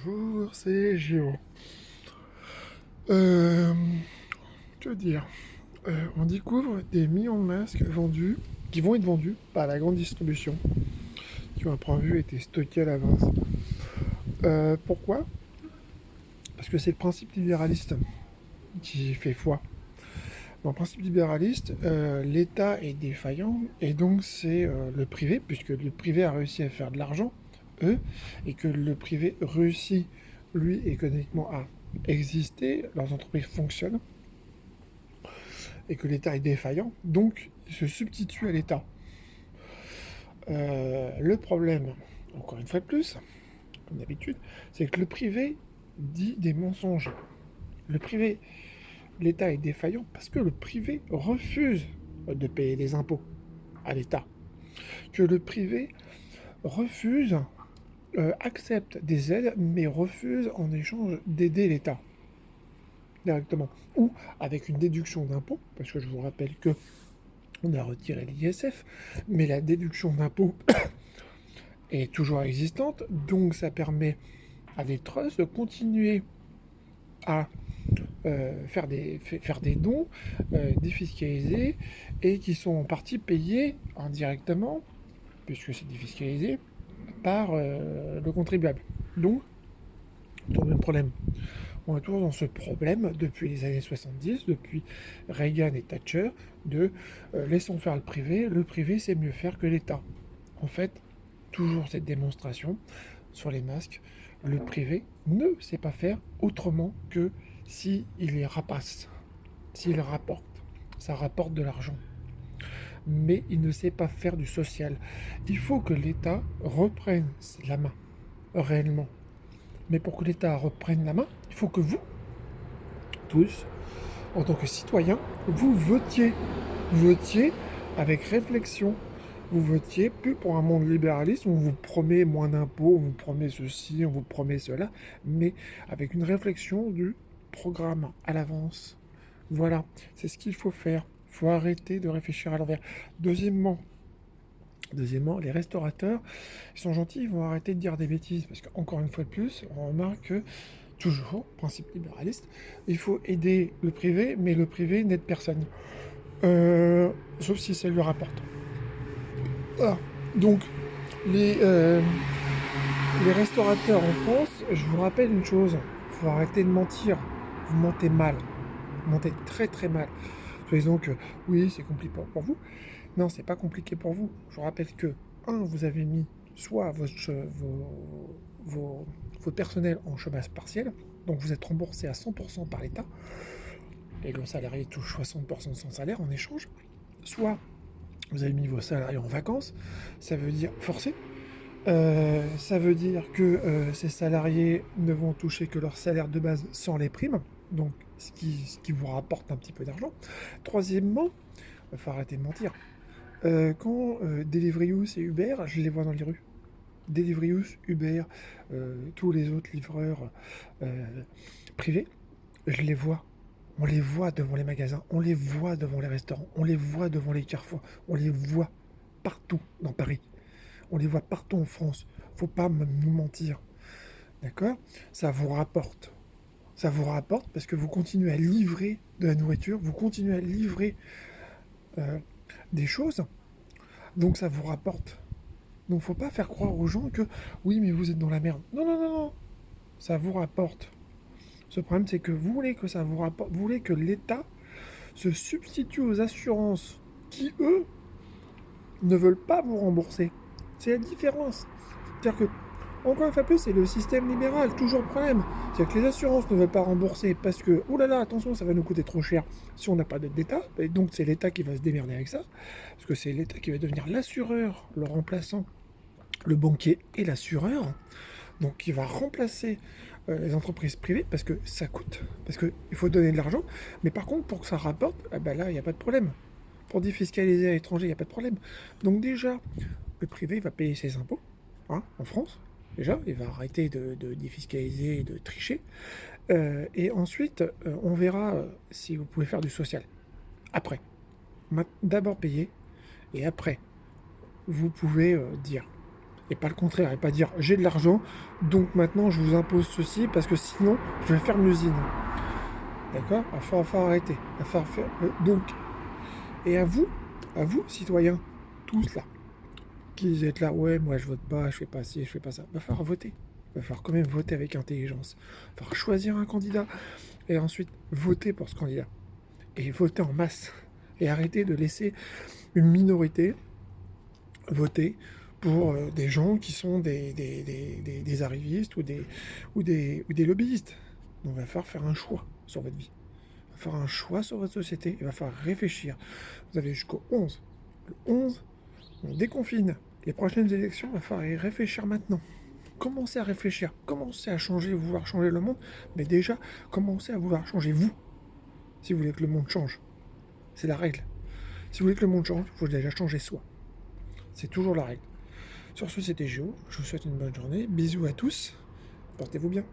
Bonjour, c'est Géo. Euh, que dire On découvre des millions de masques vendus, qui vont être vendus par la grande distribution, qui ont un prévu été stockés à l'avance. Pourquoi? Parce que c'est le principe libéraliste qui fait foi. Dans le principe libéraliste, l'État est défaillant et donc c'est le privé, puisque le privé a réussi à faire de l'argent, eux, et que le privé réussit, lui, économiquement à exister, leurs entreprises fonctionnent, et que l'État est défaillant, donc il se substitue à l'État. Le problème, encore une fois de plus, comme d'habitude, c'est que le privé dit des mensonges. Le privé, l'État est défaillant parce que le privé refuse de payer des impôts à l'État. Que le privé refuse, accepte des aides, mais refuse en échange d'aider l'État directement. Ou avec une déduction d'impôts, parce que je vous rappelle que on a retiré l'ISF, mais la déduction d'impôts est toujours existante, donc ça permet à des trusts de continuer à faire des dons défiscalisés et qui sont en partie payés indirectement, puisque c'est défiscalisé, par le contribuable. Donc, on a le même problème. On est toujours dans ce problème depuis les années 70, depuis Reagan et Thatcher, de laissons faire le privé c'est mieux faire que l'État. En fait, toujours cette démonstration sur les masques, le privé ne sait pas faire autrement que s'il les rapace, s'il rapporte. Ça rapporte de l'argent. Mais il ne sait pas faire du social. Il faut que l'État reprenne la main, réellement. Mais pour que l'État reprenne la main, il faut que vous, tous, en tant que citoyens, vous votiez. Votiez avec réflexion. Vous votiez plus pour un monde libéraliste où on vous promet moins d'impôts, on vous promet ceci, on vous promet cela, mais avec une réflexion du programme à l'avance. Voilà, c'est ce qu'il faut faire. Il faut arrêter de réfléchir à l'envers. Deuxièmement, les restaurateurs, ils sont gentils, ils vont arrêter de dire des bêtises. Parce qu'encore une fois de plus, on remarque que, toujours, principe libéraliste, il faut aider le privé, mais le privé n'aide personne. Sauf si ça lui rapporte. Voilà. Donc, les, euh, les restaurateurs en France, je vous rappelle une chose, il faut arrêter de mentir. Vous mentez mal. Vous mentez très très mal. Disons que oui, c'est compliqué pour vous. Non, c'est pas compliqué pour vous. Je vous rappelle que, vous avez mis soit vos, vos personnels en chômage partiel, donc vous êtes remboursé à 100% par l'État, et le salarié touche 60% de son salaire en échange, soit vous avez mis vos salariés en vacances, ça veut dire forcé. Ça veut dire que ces salariés ne vont toucher que leur salaire de base sans les primes, donc ce qui vous rapporte un petit peu d'argent. Troisièmement, il faut arrêter de mentir. Quand Deliveroo et Uber, je les vois dans les rues. Deliveroo, Uber, tous les autres livreurs euh, privés, je les vois. On les voit devant les magasins, on les voit devant les restaurants, on les voit devant les carrefours, on les voit partout dans Paris. On les voit partout en France. Faut pas nous mentir. D'accord? Ça vous rapporte. Ça vous rapporte parce que vous continuez à livrer de la nourriture, vous continuez à livrer euh, des choses, donc ça vous rapporte. Donc faut pas faire croire aux gens que oui mais vous êtes dans la merde. Non non non non, ça vous rapporte. Ce problème c'est que vous voulez que ça vous rapporte, vous voulez que l'État se substitue aux assurances qui eux ne veulent pas vous rembourser. C'est la différence. C'est-à-dire que encore une fois plus, c'est le système libéral, toujours le problème. C'est-à-dire que les assurances ne veulent pas rembourser parce que, oh là là, attention, ça va nous coûter trop cher si on n'a pas d'aide d'État. Et donc c'est l'État qui va se démerder avec ça. Parce que c'est l'État qui va devenir l'assureur, le remplaçant, le banquier et l'assureur. Donc qui va remplacer les entreprises privées parce que ça coûte, parce qu'il faut donner de l'argent. Mais par contre, pour que ça rapporte, ah ben là, il n'y a pas de problème. Pour défiscaliser à l'étranger, il n'y a pas de problème. Donc déjà, le privé va payer ses impôts, hein, en France. Déjà, il va arrêter de défiscaliser et de tricher. Et ensuite, on verra si vous pouvez faire du social. Après. D'abord payer, et après, vous pouvez dire. et pas le contraire, et pas dire j'ai de l'argent, donc maintenant je vous impose ceci parce que sinon je vais fermer l'usine. D'accord? Il va falloir arrêter. Il va falloir faire, donc, et à vous, citoyens, tous là, qui êtes là, ouais, moi je vote pas, je fais pas ci, je fais pas ça, il va falloir voter. Il va falloir quand même voter avec intelligence. Il va falloir choisir un candidat et ensuite voter pour ce candidat. Et voter en masse. Et arrêter de laisser une minorité voter pour des gens qui sont des arrivistes ou des lobbyistes. Donc il va falloir faire un choix sur votre vie. Il va falloir un choix sur votre société. Il va falloir réfléchir. Vous avez jusqu'au 11. Le 11, on déconfine. Les prochaines élections, il va falloir y réfléchir maintenant. Commencez à réfléchir. Commencez à changer, vouloir changer le monde. Mais déjà, commencez à vouloir changer vous. Si vous voulez que le monde change. C'est la règle. Si vous voulez que le monde change, il faut déjà changer soi. C'est toujours la règle. Sur ce, c'était Géo. Je vous souhaite une bonne journée. Bisous à tous. Portez-vous bien.